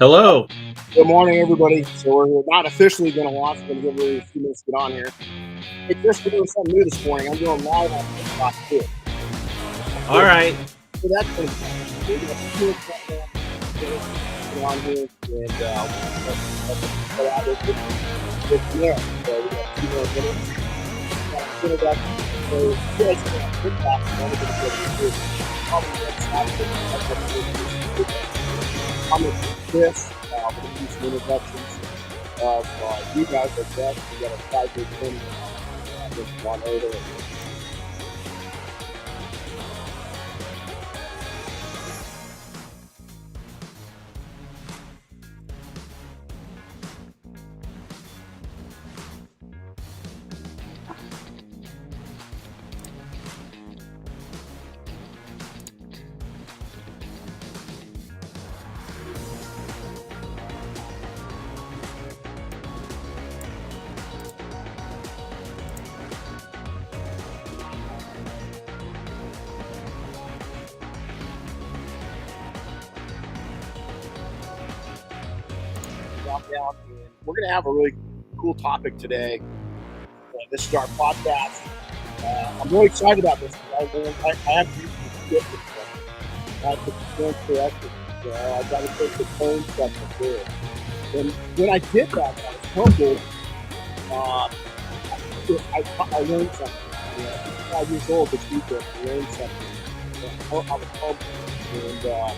Hello. Good morning, everybody. So we're not officially going to launch. We're going to give everybody a few minutes to get on here. Hey, Chris, we're doing something new this morning. I'm doing live on TikTok too. All right. So that's going to be fun. We're going to get on here and put out this there. So we got 2 more minutes. Got an introduction. So you guys can on TikTok and then we're going to get into it. Probably next Saturday. Comments from Chris. We're going to do some introductions of you guys like that. We got a 5-day training with one over. Down, and we're going to have a really cool topic today. This is our podcast. I'm really excited about this. I have to get this one. I have to stand corrected. I've got to take the tone stuff through it. And when I did that, I was humbled. I learned something. I'm 5 years old this weekend. I learned something. I was humbled. And Diane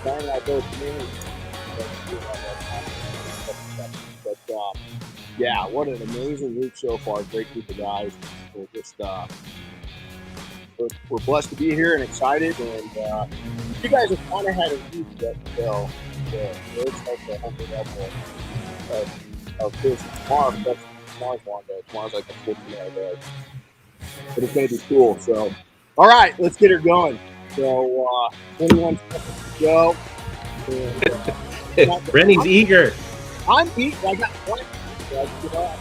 and I both knew. But yeah, what an amazing week so far. Great group of guys. We're just we're blessed to be here and excited. And you guys have kind of had a week that it's like the 100 level of business. Tomorrow's long day. Tomorrow's like the 14-hour day. But it's going to be cool. So, all right, let's get her going. So, 21 seconds to go. And, Renny's eager. I'm eating. I got one. I'm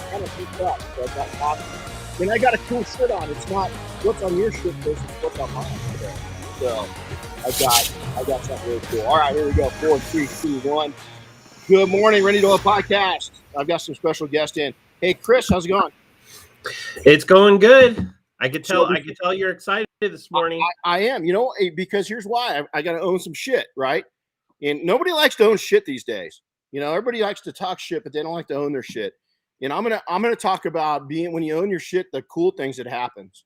kind of picked up. So I got coffee. And I got a cool shirt on. It's not what's on your shirt versus what's on mine today. So I got something really cool. All right, here we go. 4, 3, 2, 1. Good morning, Renny Doyle Podcast. I've got some special guests in. Hey, Chris, how's it going? It's going good. I could tell you're excited this morning. I am. You know, because here's why. I got to own some shit, right? And nobody likes to own shit these days. You know, everybody likes to talk shit, but they don't like to own their shit. And I'm gonna talk about when you own your shit, the cool things that happens,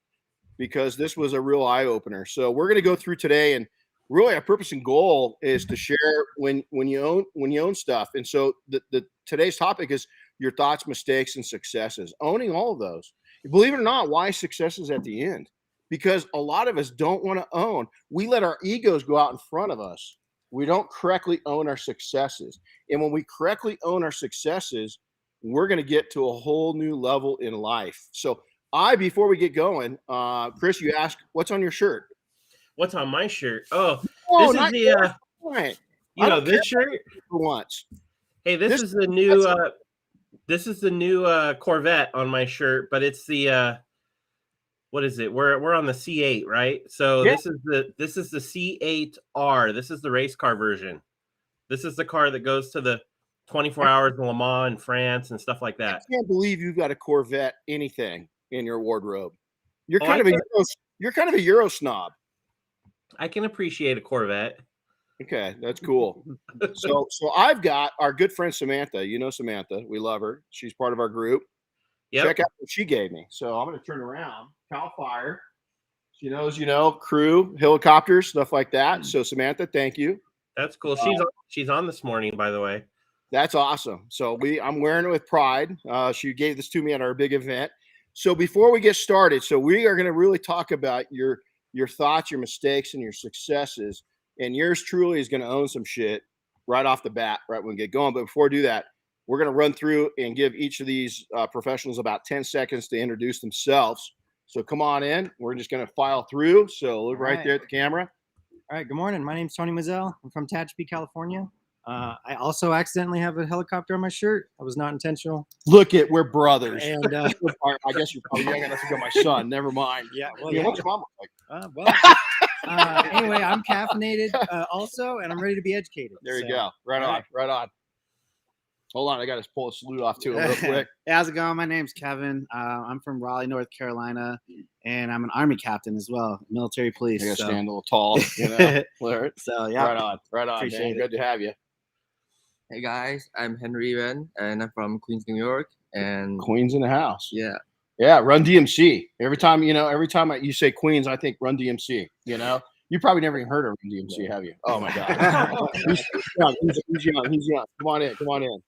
because this was a real eye opener. So we're gonna go through today, and really our purpose and goal is to share when you own stuff. And so the today's topic is your thoughts, mistakes, and successes. Owning all of those. Believe it or not, why success is at the end? Because a lot of us don't want to own. We let our egos go out in front of us. We don't correctly own our successes. And when we correctly own our successes, we're going to get to a whole new level in life. So before we get going, Chris, you asked, what's on your shirt? What's on my shirt? Oh, this is the, this shirt? For once. Hey, this is the new Corvette on my shirt, but it's the, what is it? We're on the C8, right? So yeah. This is the C8R. This is the race car version. This is the car that goes to the 24 hours in Le Mans in France and stuff like that. I can't believe you've got a Corvette anything in your wardrobe. You're kind of a Euro snob. I can appreciate a Corvette. Okay, that's cool. So I've got our good friend Samantha. You know Samantha. We love her. She's part of our group. Yep. Check out what she gave me. So I'm going to turn around. Cal Fire. She knows, crew, helicopters, stuff like that. So Samantha, thank you. That's cool. She's on this morning, by the way. That's awesome. So I'm wearing it with pride. She gave this to me at our big event. So before we get started, we are going to really talk about your thoughts, your mistakes, and your successes. And yours truly is going to own some shit right off the bat, right when we get going. But before we do that, we're going to run through and give each of these professionals about 10 seconds to introduce themselves. So come on in. We're just going to file through. So look right there at the camera. All right. Good morning. My name's Tony Mazzell. I'm from Tehachapi, California. I also accidentally have a helicopter on my shirt. That was not intentional. Look it, we're brothers. And I guess you're probably young enough to go, my son. Never mind. Yeah. Well, what's your mom look like? Well, Anyway, I'm caffeinated also, and I'm ready to be educated. There you go. Right on. Hold on, I got to pull a salute off to him real quick. Hey, how's it going? My name's Kevin. I'm from Raleigh, North Carolina, and I'm an Army captain as well, military police. I got to stand a little tall, you know. So yeah, right on. Appreciate Man. it. Good to have you. Hey guys, I'm Henry Ren, and I'm from Queens, New York. And Queens in the house. yeah, Run DMC. Every time you say Queens, I think Run DMC. You know, you probably never even heard of Run DMC, have you? Oh my God. He's young. Come on in.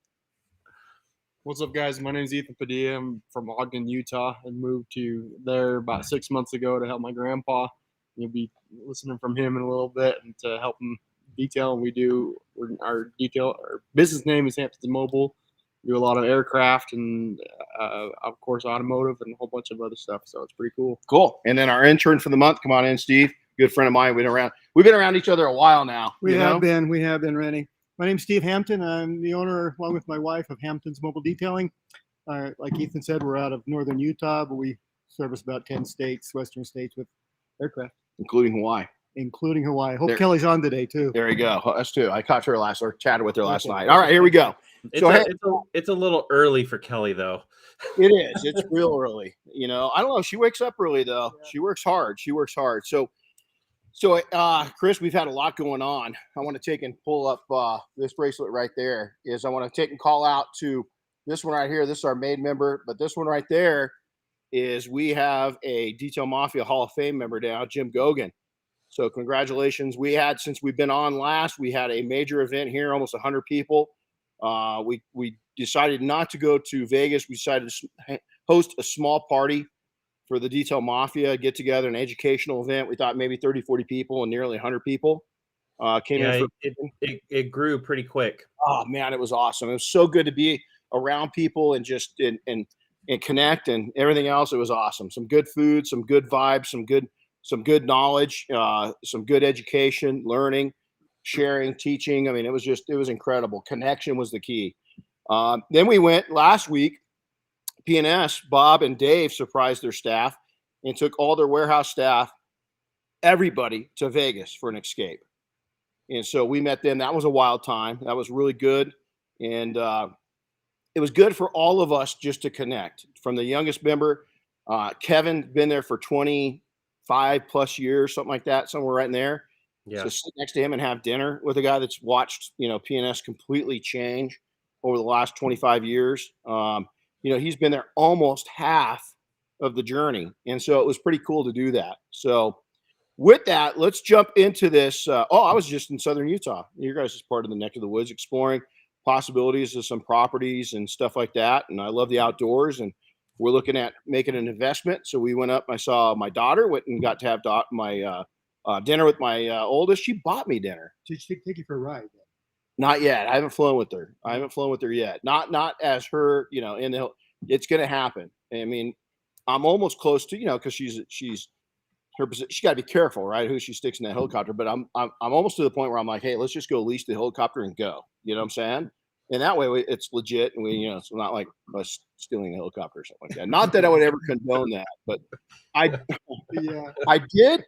What's up, guys? My name is Ethan Padilla. I'm from Ogden, Utah. I moved to there about 6 months ago to help my grandpa. You'll be listening from him in a little bit and to help him detail. Our business name is Hamptons Mobile. We do a lot of aircraft and, of course, automotive and a whole bunch of other stuff. So it's pretty cool. Cool. And then our intern for the month, come on in, Steve. Good friend of mine. We've been around each other a while now. We have been, Renny. My name's Steve Hampton. I'm the owner, along with my wife, of Hampton's Mobile Detailing. Like Ethan said, we're out of northern Utah, but we service about 10 states, western states, with aircraft. Including Hawaii. Hope Kelly's on today, too. There you go. Us too. I caught her chatted with her last night. All right, here we go. It's a little early for Kelly, though. It is. It's real early. You know, I don't know. She wakes up early, though. Yeah. She works hard. So, Chris, we've had a lot going on. I want to take and pull up this bracelet right there. I want to take and call out to this one right here. This is our main member, but this one right there is we have a Detail Mafia Hall of Fame member now, Jim Gogan. So congratulations. Since we've been on last, we had a major event here, almost 100 people. We decided not to go to Vegas. We decided to host a small party for the Detail Mafia, get together, an educational event. We thought maybe 30, 40 people, and nearly 100 people came in. It grew pretty quick. Oh man, it was awesome. It was so good to be around people and just and connect and everything else. It was awesome. Some good food, some good vibes, some good knowledge, some good education, learning, sharing, teaching. I mean, it was incredible. Connection was the key. Then we went last week. P&S, Bob and Dave surprised their staff and took all their warehouse staff, everybody, to Vegas for an escape. And so we met them. That was a wild time. That was really good. And it was good for all of us just to connect. From the youngest member, Kevin, been there for 25 plus years, something like that, somewhere right in there. Yeah. So sit next to him and have dinner with a guy that's watched, P&S completely change over the last 25 years. He's been there almost half of the journey. And so it was pretty cool to do that. So with that, let's jump into this. I was just in Southern Utah. You guys is part of the neck of the woods, exploring possibilities of some properties and stuff like that. And I love the outdoors, and we're looking at making an investment. So we went up, I saw my daughter, went and got to have my dinner with my oldest. She bought me dinner. Did she take you for a ride? Not yet. I haven't flown with her. Yet. Not as her, it's going to happen. I mean, I'm almost close to, because she's got to be careful, right? Who she sticks in that helicopter. But I'm almost to the point where I'm like, hey, let's just go lease the helicopter and go. You know what I'm saying? And that way it's legit. And it's not like us stealing a helicopter or something like that. Not that I would ever condone that, but I did.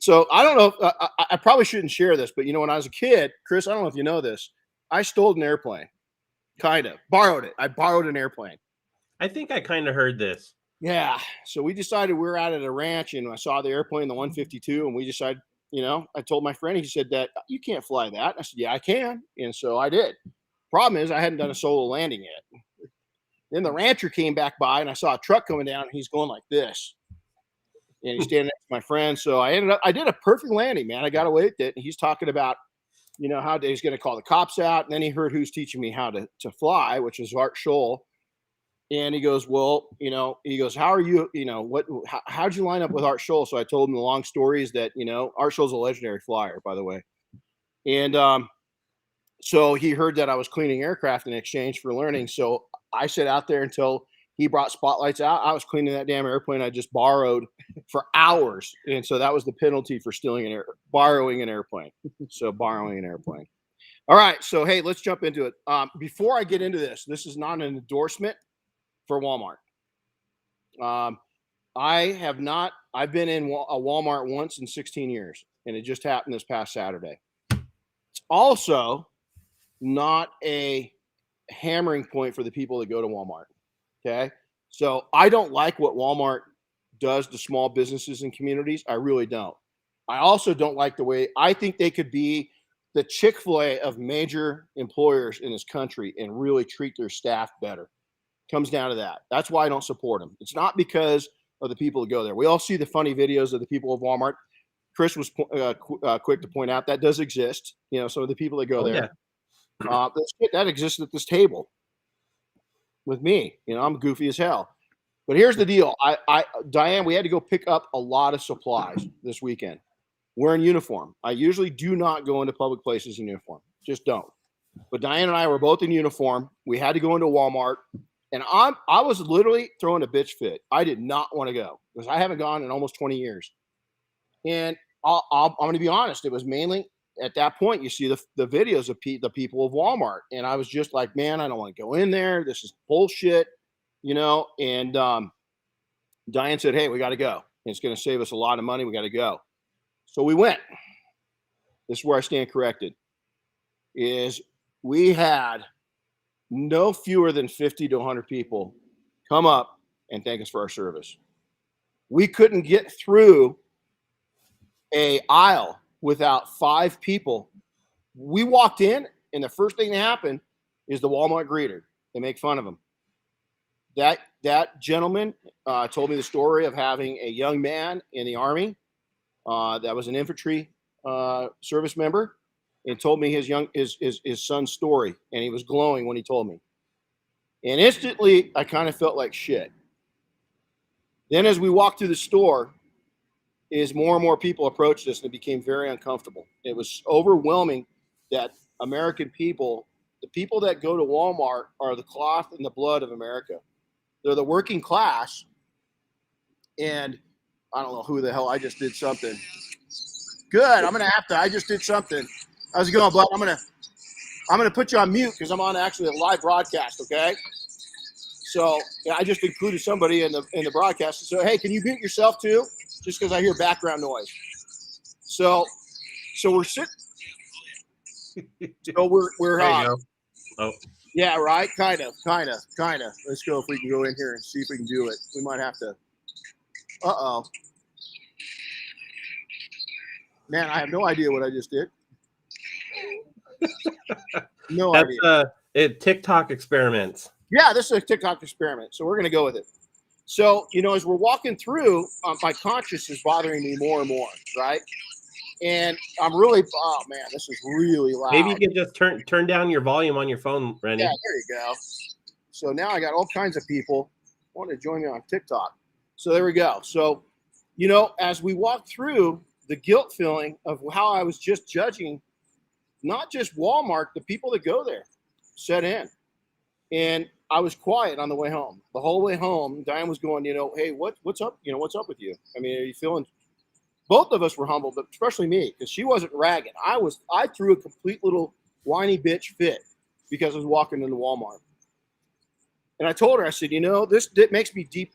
So I don't know. I probably shouldn't share this, but when I was a kid, Chris, I don't know if you know this, I stole an airplane, kind of borrowed it. I borrowed an airplane. I think I kind of heard this. Yeah. So we decided we were out at a ranch, and I saw the airplane, the 152, and we decided, I told my friend, he said that you can't fly that. I said, yeah, I can. And so I did. Problem is I hadn't done a solo landing yet. Then the rancher came back by, and I saw a truck coming down, and he's going like this. And he's standing next to my friend. So I did a perfect landing, man. I got away with it. And he's talking about, how he's going to call the cops out. And then he heard who's teaching me how to fly, which is Art Scholl. And he goes, well, how are you, how'd you line up with Art Scholl? So I told him the long story is that, Art Scholl's a legendary flyer, by the way. And so he heard that I was cleaning aircraft in exchange for learning. So I sat out there until he brought spotlights out. I was cleaning that damn airplane I just borrowed for hours. And so that was the penalty for borrowing an airplane. So borrowing an airplane. All right. So, hey, let's jump into it. Before I get into this is not an endorsement for Walmart. I've been in a Walmart once in 16 years, and it just happened this past Saturday. It's also not a hammering point for the people that go to Walmart. Okay. So I don't like what Walmart does to small businesses and communities. I really don't. I also don't like the way I think they could be the Chick-fil-A of major employers in this country and really treat their staff better. Comes down to that. That's why I don't support them. It's not because of the people that go there. We all see the funny videos of the people of Walmart. Chris was quick to point out that does exist. You know, some of the people that go there. Yeah. That exists at this table with me. You know, I'm goofy as hell. But here's the deal. Diane, we had to go pick up a lot of supplies this weekend. We're in uniform. I usually do not go into public places in uniform. Just don't. But Diane and I were both in uniform. We had to go into Walmart. And I was literally throwing a bitch fit. I did not want to go because I haven't gone in almost 20 years. And I'm going to be honest. It was mainly at that point, you see the videos of the people of Walmart. And I was just like, man, I don't want to go in there. This is bullshit, you know. And Diane said, hey, we got to go. It's going to save us a lot of money. We got to go. So we went. This is where I stand corrected. Is we had no fewer than 50 to 100 people come up and thank us for our service. We couldn't get through a aisle without 5 people. We walked in, and the first thing that happened is the Walmart greeter. They make fun of him. That gentleman told me the story of having a young man in the Army that was an infantry service member, and told me his son's story, and he was glowing when he told me. And instantly, I kind of felt like shit. Then as we walked through the store, is more and more people approached us, and it became very uncomfortable. It was overwhelming that American people, the people that go to Walmart, are the cloth and the blood of America. They're the working class, and I don't know who the hell I just did something. Good. I just did something. How's it going, bud? I'm gonna put you on mute because I'm on actually a live broadcast, okay? So yeah, I just included somebody in the broadcast. So hey, can you mute yourself too? Just because I hear background noise. So we're sitting. So we're there you go. Oh. Yeah, right. Kind of. Let's go if we can go in here and see if we can do it. We might have to. Man, I have no idea what I just did. No idea. That's TikTok experiments. Yeah, this is a TikTok experiment. So we're going to go with it. So, you know, as we're walking through, my conscience is bothering me more and more, right? And I'm really, oh man, this is really loud. Maybe you can just turn down your volume on your phone, Renny. Yeah, there you go. So now I got all kinds of people want to join me on TikTok. So there we go. So, you know, as we walk through, the guilt feeling of how I was just judging, not just Walmart, the people that go there set in. And I was quiet on the way home. The whole way home, Diane was going, you know, hey, what's up? You know, what's up with you? I mean, are you feeling? Both of us were humbled, but especially me, because she wasn't ragging. I threw a complete little whiny bitch fit because I was walking into Walmart. And I told her, I said, you know, this makes me dig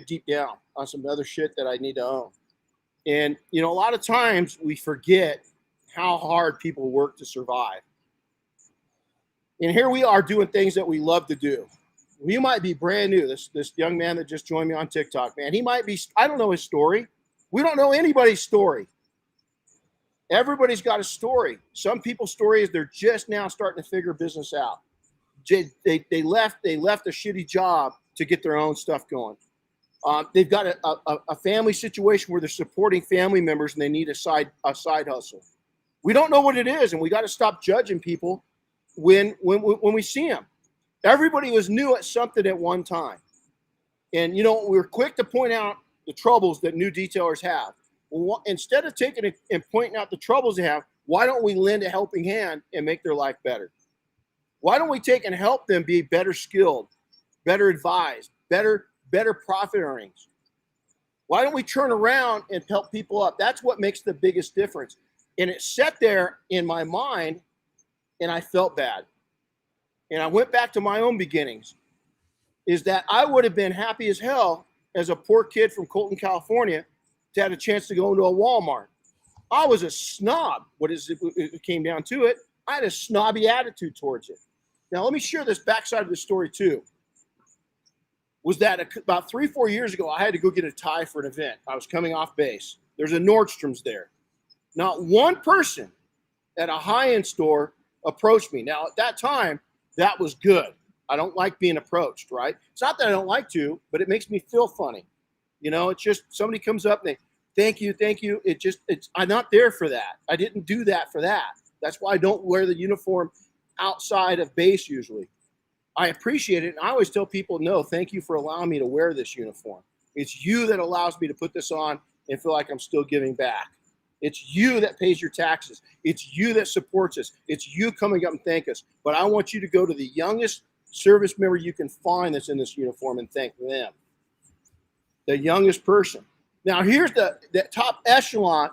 deep down on some other shit that I need to own. And, you know, a lot of times we forget how hard people work to survive. And here we are doing things that we love to do. We might be brand new. This young man that just joined me on TikTok, man, he might be, I don't know his story. We don't know anybody's story. Everybody's got a story. Some people's story is they're just now starting to figure business out. They left a shitty job to get their own stuff going. They've got a family situation where they're supporting family members and they need a side hustle. We don't know what it is, and we got to stop judging people when we see them. Everybody was new at something at one time. And, you know, we're quick to point out the troubles that new detailers have. Well, instead of taking it and pointing out the troubles they have, why don't we lend a helping hand and make their life better? Why don't we take and help them be better skilled, better advised, better profit earnings? Why don't we turn around and help people up? That's what makes the biggest difference. And it sat there in my mind, and I felt bad. And I went back to my own beginnings, is that I would have been happy as hell as a poor kid from Colton, California, to have a chance to go into a Walmart. I was a snob. It came down to it. I had a snobby attitude towards it. Now, let me share this backside of the story too. Was that about 3-4 years ago, I had to go get a tie for an event. I was coming off base. There's a Nordstrom's there. Not one person at a high-end store approached me. Now, at that time, that was good. I don't like being approached, right? It's not that I don't like to, but it makes me feel funny. You know, it's just somebody comes up and they, thank you. I'm not there for that. I didn't do that for that. That's why I don't wear the uniform outside of base usually. I appreciate it. And I always tell people, no, thank you for allowing me to wear this uniform. It's you that allows me to put this on and feel like I'm still giving back. It's you that pays your taxes. It's you that supports us. It's you coming up and thank us. But I want you to go to the youngest service member you can find that's in this uniform and thank them. The youngest person. Now, here's the top echelon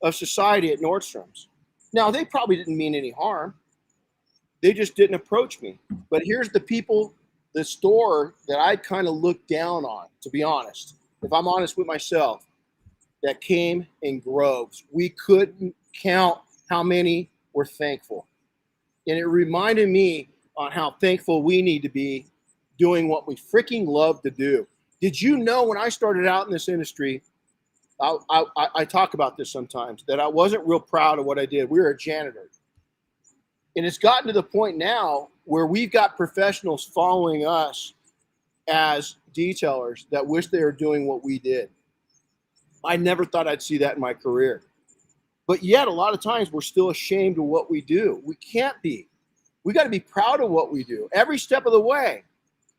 of society at Nordstrom's. Now, they probably didn't mean any harm. They just didn't approach me. But here's the people, the store that I kind of looked down on, to be honest. If I'm honest with myself, that came in groves. We couldn't count how many were thankful. And it reminded me on how thankful we need to be doing what we freaking love to do. Did you know when I started out in this industry, I talk about this sometimes, that I wasn't real proud of what I did. We were a janitor. And it's gotten to the point now where we've got professionals following us as detailers that wish they were doing what we did. I never thought I'd see that in my career. But yet, a lot of times, we're still ashamed of what we do. We can't be. We got to be proud of what we do every step of the way.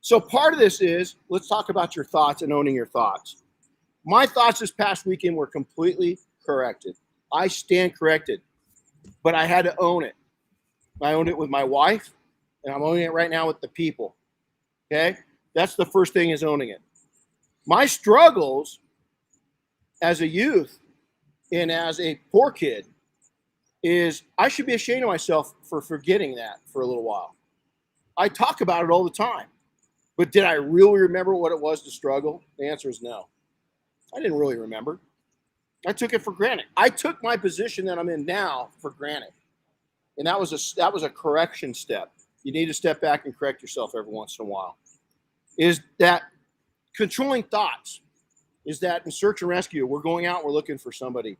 So part of this is, let's talk about your thoughts and owning your thoughts. My thoughts this past weekend were completely corrected. I stand corrected, but I had to own it. I owned it with my wife, and I'm owning it right now with the people. Okay? That's the first thing, is owning it. My struggles as a youth and as a poor kid is I should be ashamed of myself for forgetting that for a little while. I talk about it all the time. But did I really remember what it was to struggle? The answer is no. I didn't really remember. I took it for granted. I took my position that I'm in now for granted. And that was a correction step. You need to step back and correct yourself every once in a while. Is that controlling thoughts? Is that in search and rescue, we're going out, we're looking for somebody.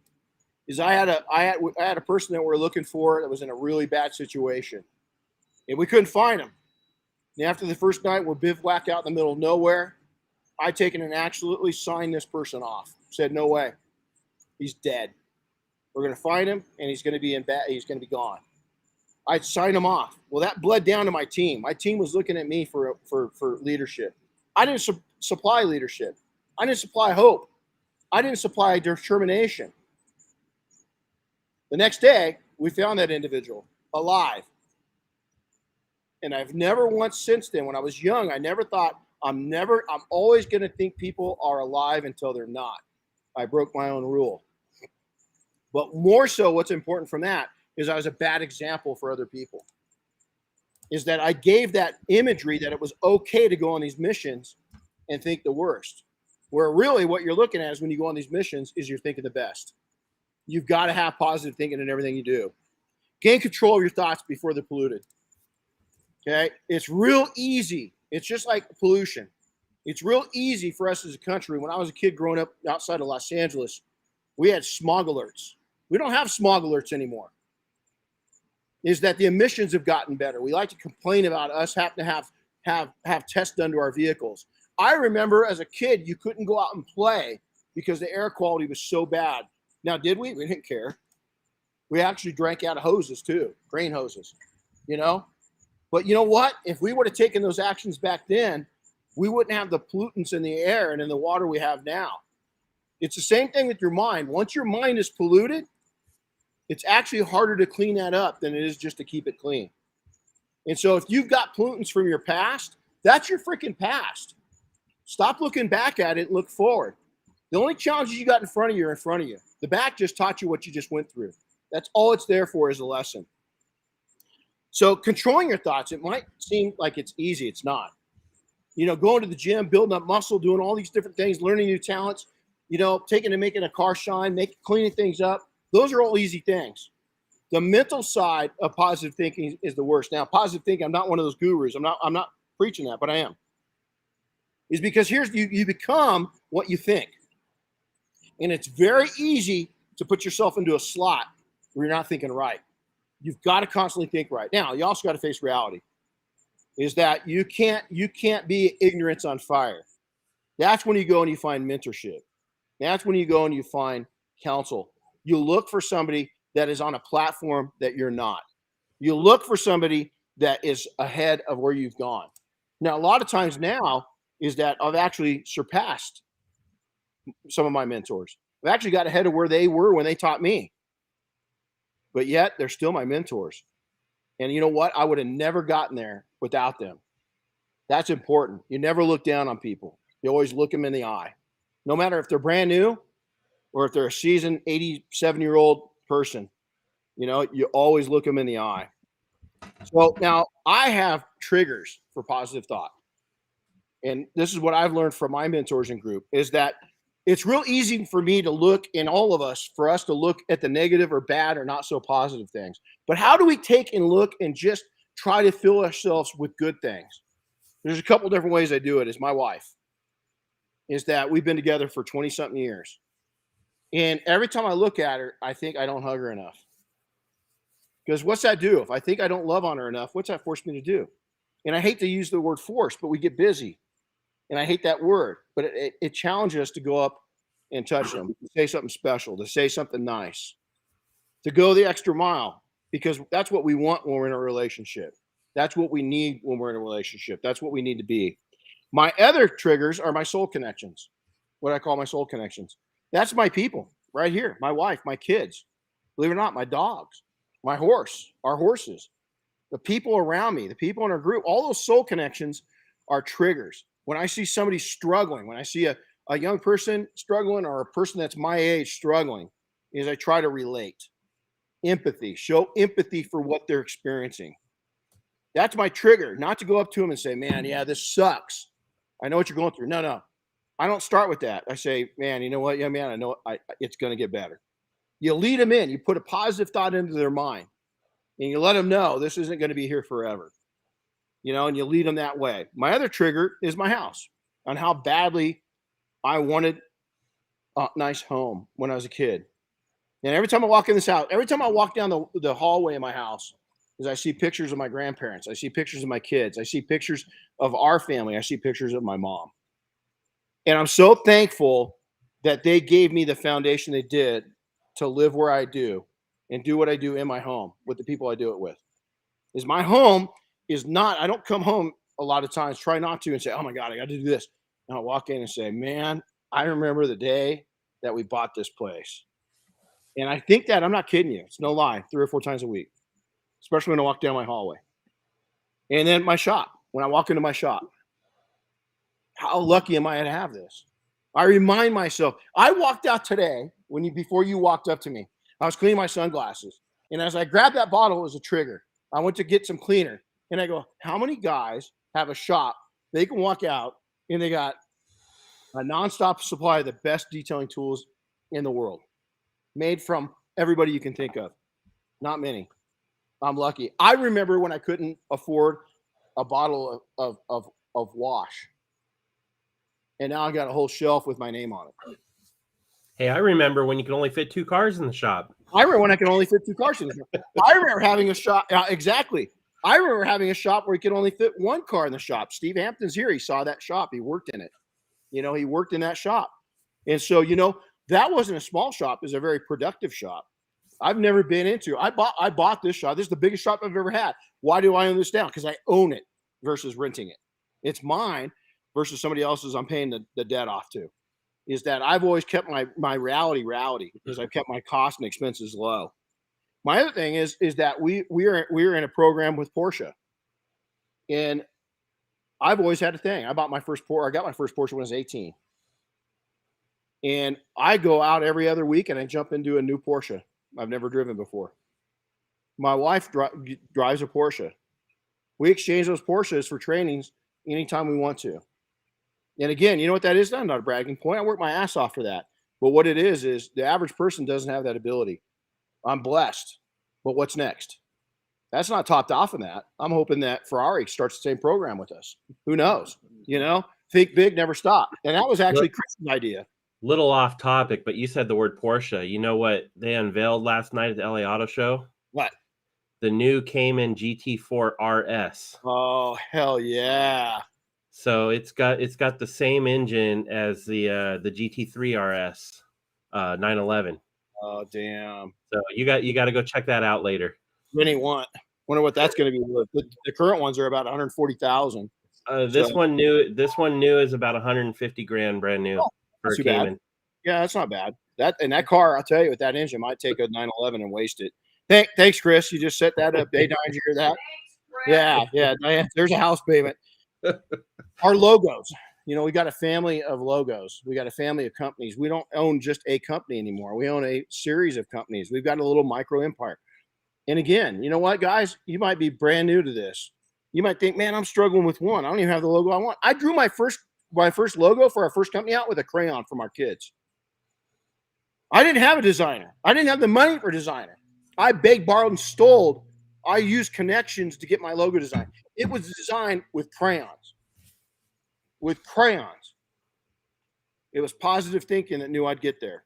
Is I had a person that we're looking for that was in a really bad situation, and we couldn't find him. And after the first night, we're bivouacked out in the middle of nowhere. I taken and absolutely signed this person off. Said, no way, he's dead. We're going to find him, and he's going to be he's going to be gone. I signed him off. Well, that bled down to my team. My team was looking at me for leadership. I didn't supply leadership. I didn't supply hope. I didn't supply determination. The next day, we found that individual alive. And I've never once since then, when I was young, I never thought, I'm always going to think people are alive until they're not. I broke my own rule. But more so, what's important from that is I was a bad example for other people. Is that I gave that imagery that it was okay to go on these missions and think the worst. Where really what you're looking at is when you go on these missions is you're thinking the best. You've got to have positive thinking in everything you do. Gain control of your thoughts before they're polluted. Okay? It's real easy. It's just like pollution. It's real easy for us as a country. When I was a kid growing up outside of Los Angeles, we had smog alerts. We don't have smog alerts anymore. Is that the emissions have gotten better. We like to complain about us having to have tests done to our vehicles. I remember as a kid, you couldn't go out and play because the air quality was so bad. Now, did we? We didn't care. We actually drank out of hoses too, drain hoses, you know? But you know what? If we would have taken those actions back then, we wouldn't have the pollutants in the air and in the water we have now. It's the same thing with your mind. Once your mind is polluted, it's actually harder to clean that up than it is just to keep it clean. And so if you've got pollutants from your past, that's your freaking past. Stop looking back at it and look forward. The only challenges you got in front of you are in front of you. The back just taught you what you just went through. That's all it's there for, is a lesson. So controlling your thoughts, it might seem like it's easy. It's not. going to the gym, building up muscle, doing all these different things, learning new talents, taking and making a car shine, cleaning things up. Those are all easy things. The mental side of positive thinking is the worst. Now, positive thinking, I'm not one of those gurus. I'm not preaching that, but I am. Is because you become what you think. And it's very easy to put yourself into a slot where you're not thinking right. You've got to constantly think right. Now, you also got to face reality. Is that you can't be ignorance on fire. That's when you go and you find mentorship. That's when you go and you find counsel. You look for somebody that is on a platform that you're not. You look for somebody that is ahead of where you've gone. Now, a lot of times now is that I've actually surpassed some of my mentors. I've actually got ahead of where they were when they taught me. But yet, they're still my mentors. And you know what? I would have never gotten there without them. That's important. You never look down on people. You always look them in the eye. No matter if they're brand new or if they're a seasoned 87-year-old person, you always look them in the eye. So now I have triggers for positive thought. And this is what I've learned from my mentors and group is that it's real easy for me to look in all of us, for us to look at the negative or bad or not so positive things. But how do we take and look and just try to fill ourselves with good things? There's a couple different ways I do it. Is my wife. Is that we've been together for 20-something years. And every time I look at her, I think I don't hug her enough. Because what's that do? If I think I don't love on her enough, what's that force me to do? And I hate to use the word force, but we get busy. And I hate that word. But it challenges us to go up and touch them, to say something special, to say something nice, to go the extra mile. Because that's what we want when we're in a relationship. That's what we need when we're in a relationship. That's what we need to be. My other triggers are my soul connections, what I call my soul connections. That's my people right here, my wife, my kids, believe it or not, my dogs, my horse, our horses, the people around me, the people in our group, all those soul connections are triggers. When I see somebody struggling, when I see a young person struggling or a person that's my age struggling, is I try to relate. Empathy, show empathy for what they're experiencing. That's my trigger, not to go up to them and say, man, yeah, this sucks. I know what you're going through. No. I don't start with that. I say, man, you know what? Yeah, man, I know it's going to get better. You lead them in. You put a positive thought into their mind. And you let them know this isn't going to be here forever. And you lead them that way. My other trigger is my house, on how badly I wanted a nice home when I was a kid. And every time I walk in this house, every time I walk down the hallway in my house, is I see pictures of my grandparents. I see pictures of my kids. I see pictures of our family. I see pictures of my mom. And I'm so thankful that they gave me the foundation they did to live where I do and do what I do in my home with the people I do it with. Is my home is not, I don't come home a lot of times, try not to, and say, oh my God, I got to do this. And I'll walk in and say, man, I remember the day that we bought this place. And I think that, I'm not kidding you, it's no lie, 3 or 4 times a week, especially when I walk down my hallway. And then my shop, when I walk into my shop, how lucky am I to have this? I remind myself, I walked out today, before you walked up to me, I was cleaning my sunglasses. And as I grabbed that bottle, it was a trigger. I went to get some cleaner. And I go, how many guys have a shop? They can walk out and they got a nonstop supply of the best detailing tools in the world, made from everybody you can think of. Not many. I'm lucky. I remember when I couldn't afford a bottle of wash. And now I got a whole shelf with my name on it. Hey, I remember when you could only fit 2 cars in the shop. I remember when I could only fit 2 cars in the shop. I remember having a shop. Exactly. I remember having a shop where you could only fit 1 car in the shop. Steve Hampton's here. He saw that shop. He worked in it. He worked in that shop. And so, that wasn't a small shop. It was a very productive shop. I've never been into. I bought this shop. This is the biggest shop I've ever had. Why do I own this now? Because I own it versus renting it. It's mine versus somebody else's I'm paying the debt off to. Is that I've always kept my reality because I've kept my costs and expenses low. My other thing is that we're in a program with Porsche. And I've always had a thing. I got my first Porsche when I was 18. And I go out every other week and I jump into a new Porsche I've never driven before. My wife drives a Porsche. We exchange those Porsches for trainings anytime we want to. And again, you know what that is? Not a bragging point. I work my ass off for that. But what it is the average person doesn't have that ability. I'm blessed. But what's next? That's not topped off in that. I'm hoping that Ferrari starts the same program with us. Who knows? Think big, never stop. And that was actually Chris's idea. Little off topic, but you said the word Porsche. You know what they unveiled last night at the LA Auto Show? What? The new Cayman GT4 RS. Oh, hell yeah. So it's got the same engine as the GT3 RS 911. Oh, damn. So you got to go check that out later. Wonder what that's going to be worth. The current ones are about 140,000. This one new is about 150 grand brand new for a Cayman. Bad. Yeah, that's not bad. That car, I'll tell you, with that engine might take a 911 and waste it. Thanks, Chris. You just set that up. Did you hear that? Yeah. Diane, there's a house payment. Our logos. We got a family of logos. We got a family of companies. We don't own just a company anymore. We own a series of companies. We've got a little micro empire. And again, you know what, guys? You might be brand new to this. You might think, man, I'm struggling with one. I don't even have the logo I want. I drew my first logo for our first company out with a crayon from our kids. I didn't have a designer. I didn't have the money for a designer. I begged, borrowed, and stole. I used connections to get my logo design. It was designed with crayons. It was positive thinking that knew I'd get there.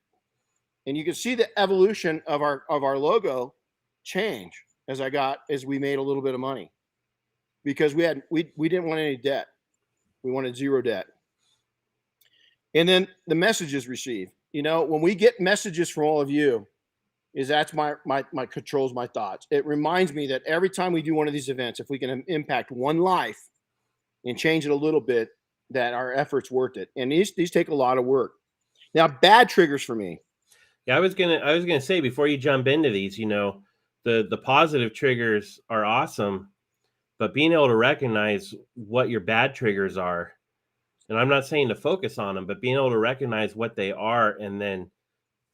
And you can see the evolution of our logo change as we made a little bit of money, because we didn't want any debt. We wanted zero debt. And then the messages received. When we get messages from all of you, that's my controls my thoughts. It reminds me that every time we do one of these events, if we can impact one life and change it a little bit, that our effort's worth it. And these take a lot of work. Now, bad triggers for me. Yeah, I was gonna say, before you jump into these, the positive triggers are awesome, but being able to recognize what your bad triggers are, and I'm not saying to focus on them, but being able to recognize what they are and then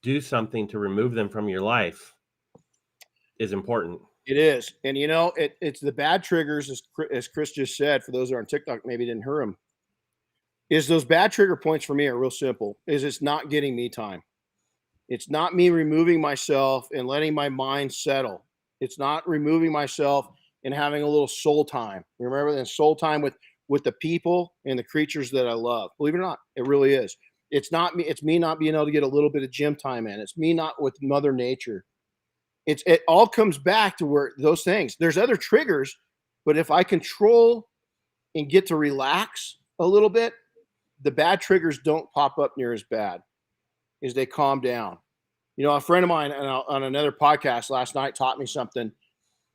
do something to remove them from your life is important. It is. And it's the bad triggers, as Chris just said, for those who are on TikTok, maybe didn't hear him, is those bad trigger points for me are real simple. It's not getting me time. It's not me removing myself and letting my mind settle. It's not removing myself and having a little soul time. Remember that soul time with the people and the creatures that I love. Believe it or not, it really is. It's not me. It's me not being able to get a little bit of gym time in. It's me not with Mother Nature. It all comes back to where those things. There's other triggers, but if I control and get to relax a little bit, the bad triggers don't pop up near as bad as they calm down. A friend of mine on another podcast last night taught me something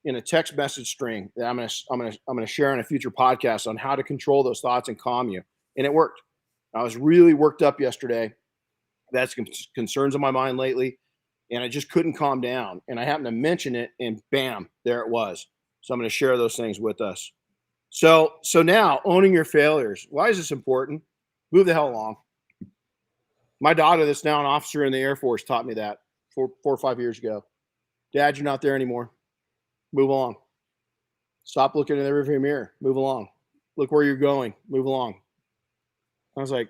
in a text message string that I'm gonna share on a future podcast on how to control those thoughts and calm you. And it worked. I was really worked up yesterday. That's concerns on my mind lately, and I just couldn't calm down. And I happened to mention it, and bam, there it was. So I'm going to share those things with us. So now, owning your failures. Why is this important? Move the hell along. My daughter, that's now an officer in the Air Force, taught me that 4 or 5 years ago. Dad, you're not there anymore. Move along. Stop looking in the rearview mirror. Move along. Look where you're going. Move along. I was like,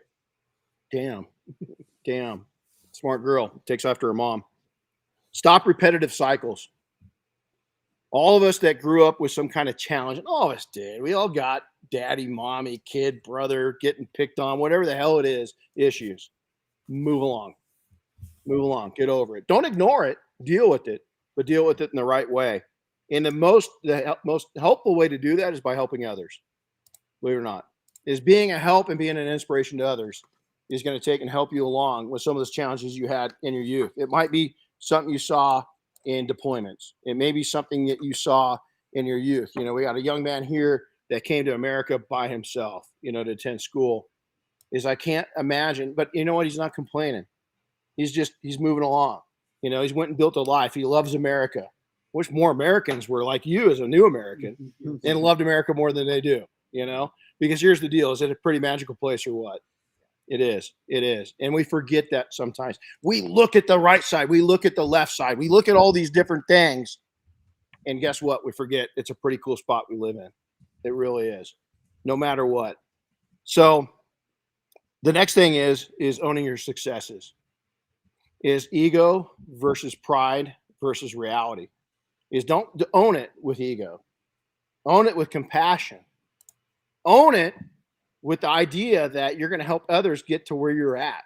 damn, smart girl. Takes after her mom. Stop repetitive cycles. All of us that grew up with some kind of challenge, and all of us did. We all got daddy, mommy, kid, brother, getting picked on, whatever the hell it is, issues. Move along. Get over it. Don't ignore it. Deal with it, but deal with it in the right way. And the most helpful way to do that is by helping others. Believe it or not, is being a help and being an inspiration to others is going to take and help you along with some of those challenges you had in your youth. It might be something you saw in deployments. It may be something that you saw in your youth. We got a young man here that came to America by himself, to attend school. I can't imagine, but you know what? He's not complaining. He's moving along. He's went and built a life. He loves America. Wish more Americans were like you as a new American and loved America more than they do, because here's the deal. Is it a pretty magical place or what? It is. And we forget that sometimes. We look at the right side. We look at the left side. We look at all these different things. And guess what? We forget it's a pretty cool spot we live in. It really is. no matter what. So the next thing is owning your successes. Is ego versus pride versus reality. Is don't own it with ego. Own it with compassion. Own it with the idea that you're going to help others get to where you're at.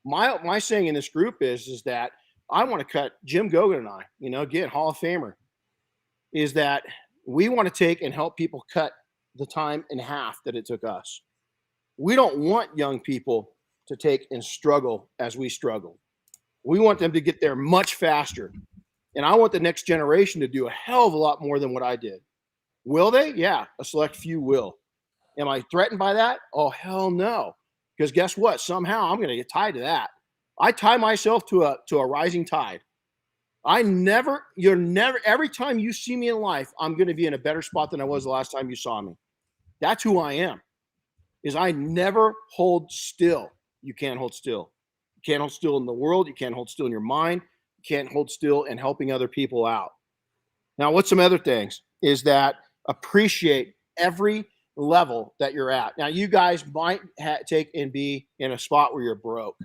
My saying in this group is that I want to cut Jim Gogan and I, again, Hall of Famer, is that we want to take and help people cut the time in half that it took us. We don't want young people to take and struggle as we struggle. We want them to get there much faster. And I want the next generation to do a hell of a lot more than what I did. Will they? Yeah, a select few will. Am I threatened by that? Oh, hell no. Because guess what? Somehow I'm going to get tied to that. I tie myself to a rising tide. Every time you see me in life, I'm going to be in a better spot than I was the last time you saw me. That's who I am. Is I never hold still. You can't hold still. You can't hold still in the world. You can't hold still in your mind. You can't hold still in helping other people out. Now, what's some other things? Is that appreciate every level that you're at. Now, you guys might take and be in a spot where you're broke.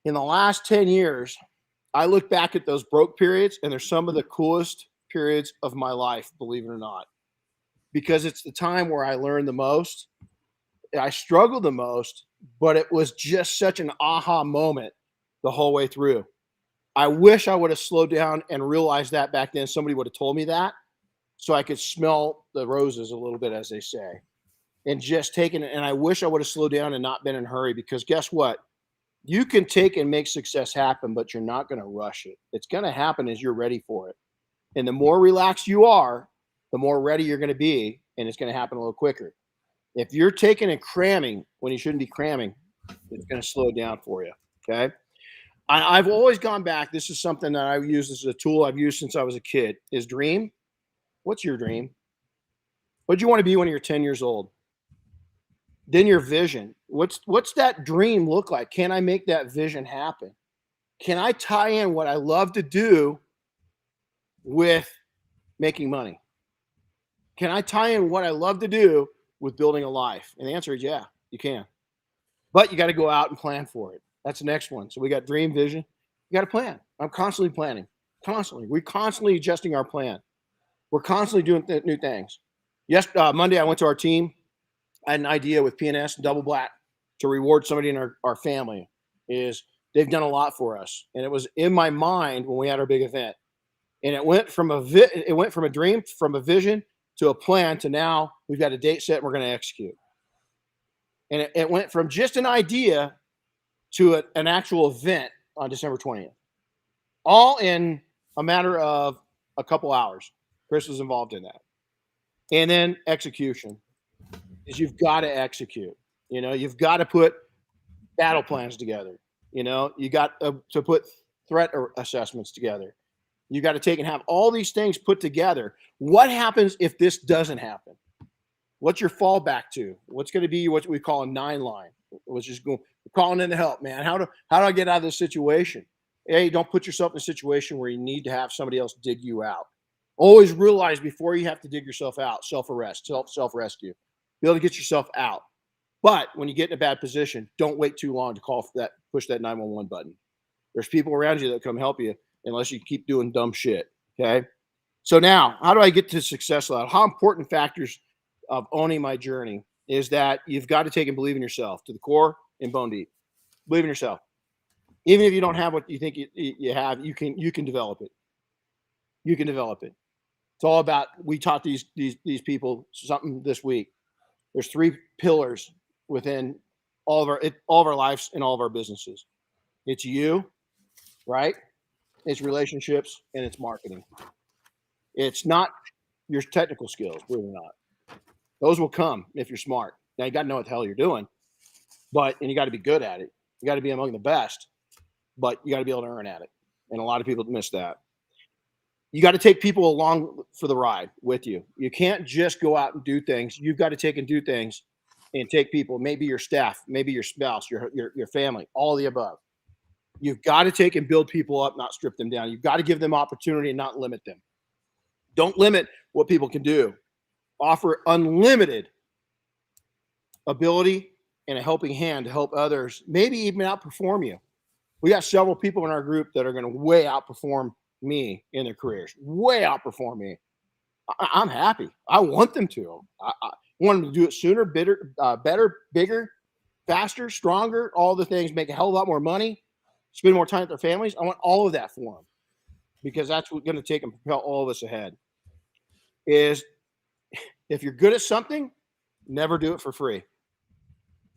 In the last 10 years, I look back at those broke periods, and they're some of the coolest periods of my life, believe it or not, because it's the time where I learned the most. I struggled the most, but it was just such an aha moment the whole way through. I wish I would have slowed down and realized that back then. Somebody would have told me that, so I could smell the roses a little bit, as they say, and just taking it. And I wish I would have slowed down and not been in a hurry, because guess what? You can take and make success happen, but you're not going to rush it. It's going to happen as you're ready for it. And the more relaxed you are, the more ready you're going to be, and it's going to happen a little quicker. If you're taking and cramming when you shouldn't be cramming, it's going to slow down for you. Okay. I've always gone back. This is something that I've used as a tool I've used since I was a kid, is dream. What's your dream? What do you want to be when you're 10 years old? Then your vision. What's that dream look like? Can I make that vision happen? Can I tie in what I love to do with making money? Can I tie in what I love to do with building a life? And the answer is yeah, you can. But you got to go out and plan for it. That's the next one. So we got dream, vision. You got to plan. I'm constantly planning. Constantly. We're constantly adjusting our plan. We're constantly doing new things. Monday I went to our team. I had an idea with PNS and Double Black to reward somebody in our family. Is they've done a lot for us, and it was in my mind when we had our big event. And it went from a dream, from a vision to a plan to now we've got a date set and we're going to execute. And it went from just an idea to an actual event on December 20th, all in a matter of a couple hours. Chris was involved in that. And then execution is you've got to execute. You've got to put battle plans together. You got to put threat assessments together. You got to take and have all these things put together. What happens if this doesn't happen? What's your fallback to? What's going to be what we call a 9 line? Which is calling in the help, man. How do I get out of this situation? Hey, don't put yourself in a situation where you need to have somebody else dig you out. Always realize before you have to dig yourself out, self-arrest, self-rescue. Be able to get yourself out. But when you get in a bad position, don't wait too long to push that 911 button. There's people around you that come help you unless you keep doing dumb shit. Okay. So now, how do I get to success level? How important factors of owning my journey is that you've got to take and believe in yourself to the core and bone deep. Believe in yourself. Even if you don't have what you think you have, you can develop it. You can develop it. It's all about, we taught these people something this week. There's 3 pillars within all of our lives and all of our businesses. It's you, right? It's relationships, and it's marketing. It's not your technical skills, believe it or not. Those will come if you're smart. Now you got to know what the hell you're doing, and you got to be good at it. You got to be among the best, but you got to be able to earn at it. And a lot of people miss that. You got to take people along for the ride with you. You can't just go out and do things. You've got to take and do things and take people, maybe your staff, maybe your spouse, your family, all the above. You've got to take and build people up, not strip them down. You've got to give them opportunity and not limit them. Don't limit what people can do. Offer unlimited ability and a helping hand to help others, maybe even outperform you. We got several people in our group that are going to way outperform me in their careers, way outperform me. I'm happy. I want them to. I want them to do it sooner, better, bigger, faster, stronger, all the things, make a hell of a lot more money, spend more time with their families. I want all of that for them because that's what's going to take and propel all of us ahead. Is if you're good at something, never do it for free.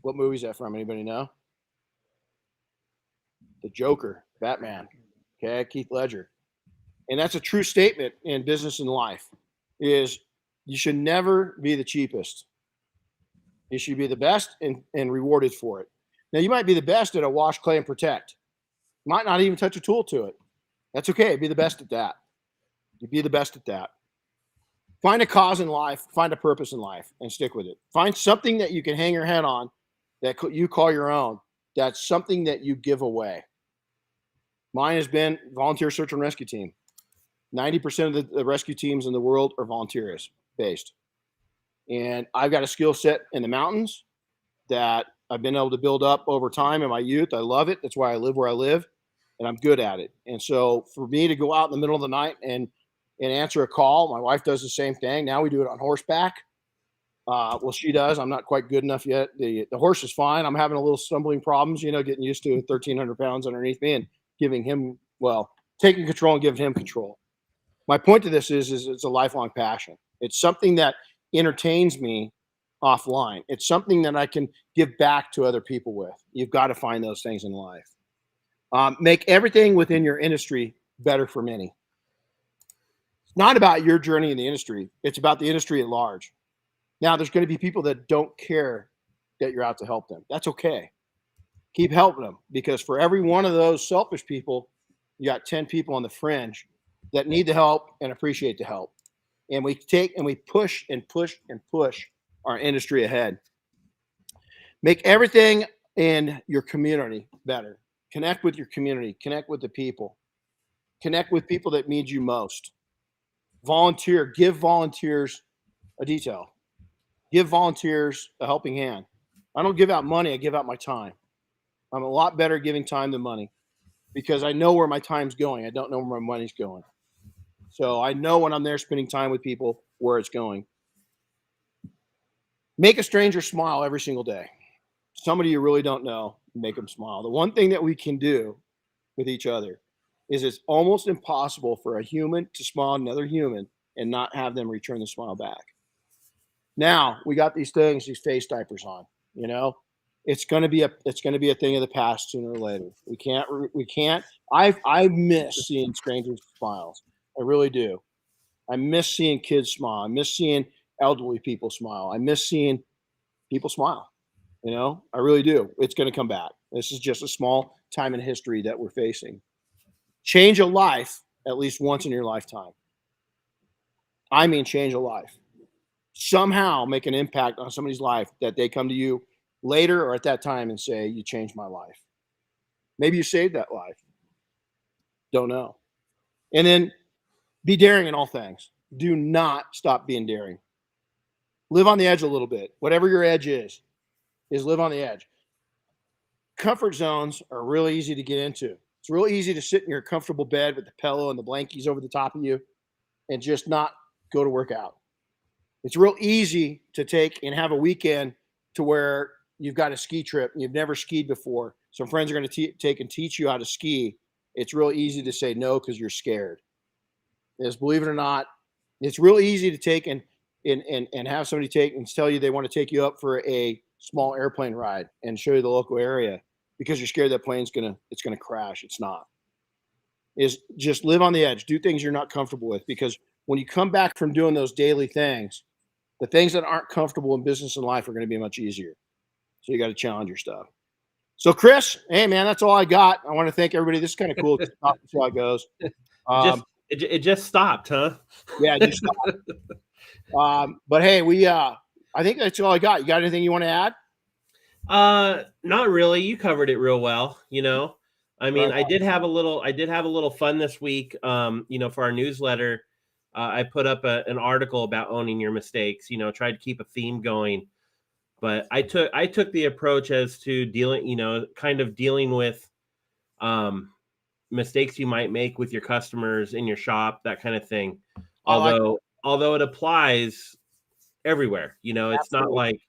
What movie is that from? Anybody know? The Joker, Batman. Okay, Keith Ledger. And that's a true statement in business and life, is you should never be the cheapest. You should be the best and rewarded for it. Now, you might be the best at a wash, clay, and protect. You might not even touch a tool to it. That's okay. Be the best at that. You be the best at that. Find a cause in life, find a purpose in life, and stick with it. Find something that you can hang your head on that you call your own. That's something that you give away. Mine has been volunteer search and rescue team. 90% of the rescue teams in the world are volunteers based. And I've got a skill set in the mountains that I've been able to build up over time in my youth. I love it. That's why I live where I live, and I'm good at it. And so for me to go out in the middle of the night and answer a call, my wife does the same thing. Now we do it on horseback. Well, she does. I'm not quite good enough yet. The horse is fine. I'm having a little stumbling problems, getting used to 1,300 pounds underneath me and giving him, taking control and giving him control. My point to this is it's a lifelong passion. It's something that entertains me offline. It's something that I can give back to other people with. You've got to find those things in life. Make everything within your industry better for many. It's not about your journey in the industry. It's about the industry at large. Now, there's going to be people that don't care that you're out to help them. That's okay. Keep helping them, because for every one of those selfish people, you got 10 people on the fringe that need the help and appreciate the help. And we take and we push and push and push our industry ahead. Make everything in your community better. Connect with your community. Connect with the people. Connect with people that need you most. Volunteer. Give volunteers a detail. Give volunteers a helping hand. I don't give out money. I give out my time. I'm a lot better at giving time than money because I know where my time's going. I don't know where my money's going. So I know when I'm there spending time with people where it's going. Make a stranger smile every single day. Somebody you really don't know, make them smile. The one thing that we can do with each other is it's almost impossible for a human to smile at another human and not have them return the smile back. Now we got these things, these face diapers on, it's going to be a thing of the past sooner or later. We can't. I miss seeing strangers' smiles. I really do. I miss seeing kids smile. I miss seeing elderly people smile. I miss seeing people smile. I really do. It's going to come back. This is just a small time in history that we're facing. Change a life at least once in your lifetime. I mean, change a life. Somehow make an impact on somebody's life that they come to you later or at that time and say, you changed my life. Maybe you saved that life. Don't know. And then be daring in all things. Do not stop being daring. Live on the edge a little bit. Whatever your edge is live on the edge. Comfort zones are really easy to get into. It's real easy to sit in your comfortable bed with the pillow and the blankies over the top of you and just not go to work out. It's real easy to take and have a weekend to where you've got a ski trip and you've never skied before. Some friends are going to take and teach you how to ski. It's real easy to say no because you're scared. Because believe it or not, it's real easy to take and have somebody take and tell you they want to take you up for a small airplane ride and show you the local area because you're scared that plane's gonna crash. It's not. Is just live on the edge. Do things you're not comfortable with, because when you come back from doing those daily things, the things that aren't comfortable in business and life are going to be much easier. So you got to challenge your stuff. So Chris, hey man, that's all I got. I want to thank everybody. This is kind of cool. See how it goes. It just stopped, huh? Yeah, it just stopped. But hey, I think that's all I got. You got anything you want to add? Not really. You covered it real well. I mean, I did have a little fun this week. For our newsletter, I put up an article about owning your mistakes. Tried to keep a theme going. But I took the approach as to dealing with mistakes you might make with your customers in your shop, that kind of thing. Although it applies everywhere, it's not like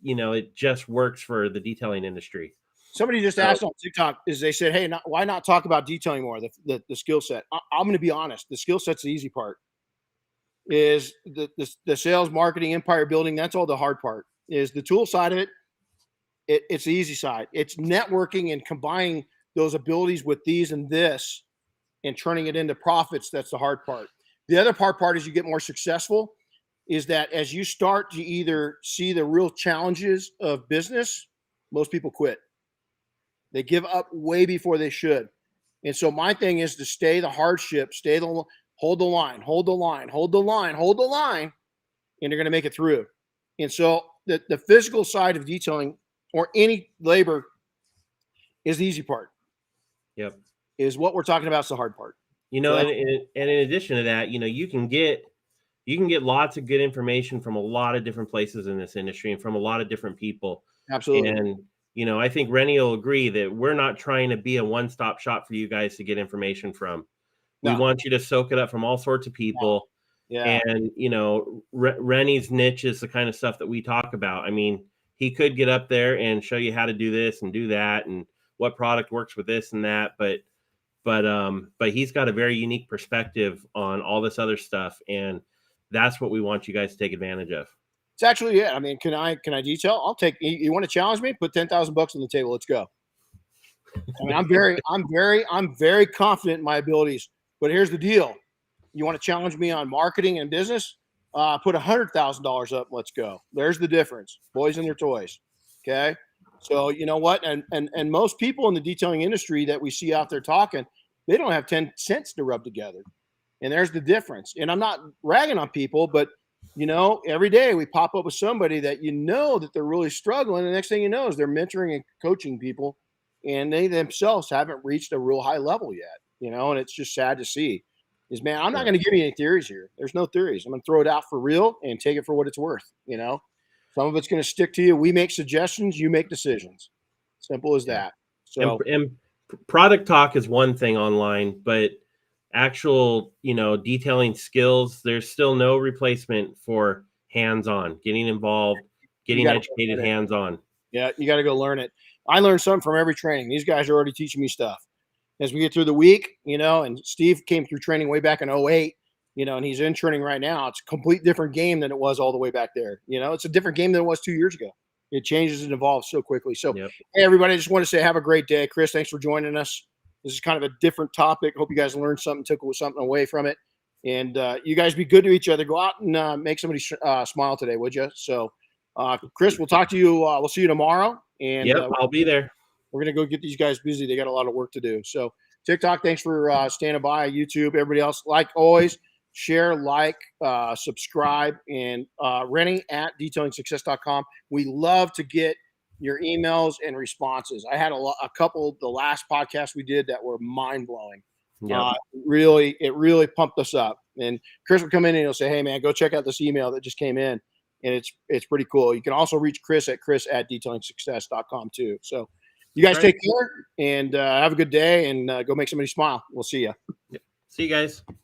it just works for the detailing industry. Somebody just asked on TikTok, they said, hey, why not talk about detailing more, the skill set? I'm going to be honest. The skill set's the easy part. Is the sales, marketing, empire building. That's all the hard part. Is the tool side of it. It's the easy side. It's networking and combining those abilities with these and this and turning it into profits. That's the hard part. The other part is you get more successful is that as you start to either see the real challenges of business, most people quit. They give up way before they should. And so my thing is to stay the hardship, hold the line, and you're going to make it through. And so the physical side of detailing or any labor is the easy part. Yep. Is what we're talking about is the hard part. And in addition to that, you can get lots of good information from a lot of different places in this industry and from a lot of different people. Absolutely. And I think Renny will agree that we're not trying to be a one-stop shop for you guys to get information from. We want you to soak it up from all sorts of people. Yeah. And, Renny's niche is the kind of stuff that we talk about. I mean, he could get up there and show you how to do this and do that and what product works with this and that. But he's got a very unique perspective on all this other stuff. And that's what we want you guys to take advantage of. It's actually, I mean, can I detail? I'll take, you want to challenge me? Put $10,000 on the table. Let's go. I mean, I'm very confident in my abilities, but here's the deal. You want to challenge me on marketing and business? Put $100,000 up. Let's go. There's the difference. Boys and their toys. Okay. So you know what? And most people in the detailing industry that we see out there talking, they don't have 10 cents to rub together. And there's the difference. And I'm not ragging on people, but every day we pop up with somebody that that they're really struggling. The next thing you know is they're mentoring and coaching people, and they themselves haven't reached a real high level yet. And it's just sad to see. Man, I'm not going to give you any theories here. There's no theories. I'm going to throw it out for real and take it for what it's worth. Some of it's going to stick to you. We make suggestions, you make decisions. Simple as that. So, and product talk is one thing online, but actual, detailing skills, there's still no replacement for hands-on, getting involved, getting educated hands-on. Yeah, you got to go learn it. I learned something from every training. These guys are already teaching me stuff. As we get through the week, and Steve came through training way back in 2008, and he's interning right now. It's a complete different game than it was all the way back there. It's a different game than it was 2 years ago. It changes and evolves so quickly. So, Hey, everybody, I just want to say have a great day. Chris, thanks for joining us. This is kind of a different topic. Hope you guys learned something, took something away from it. And you guys be good to each other. Go out and make somebody smile today, would you? So, Chris, we'll talk to you. We'll see you tomorrow. And I'll be there. We're going to go get these guys busy. They got a lot of work to do. So, TikTok, thanks for standing by. YouTube, everybody else, like always, share, subscribe, and Renny at detailingsuccess.com. We love to get your emails and responses. I had a couple the last podcast we did that were mind blowing. Yeah. It really pumped us up. And Chris will come in and he'll say, hey man, go check out this email that just came in. And it's pretty cool. You can also reach Chris at detailingsuccess.com too. So you guys take care and have a good day and go make somebody smile. We'll see you. See you guys.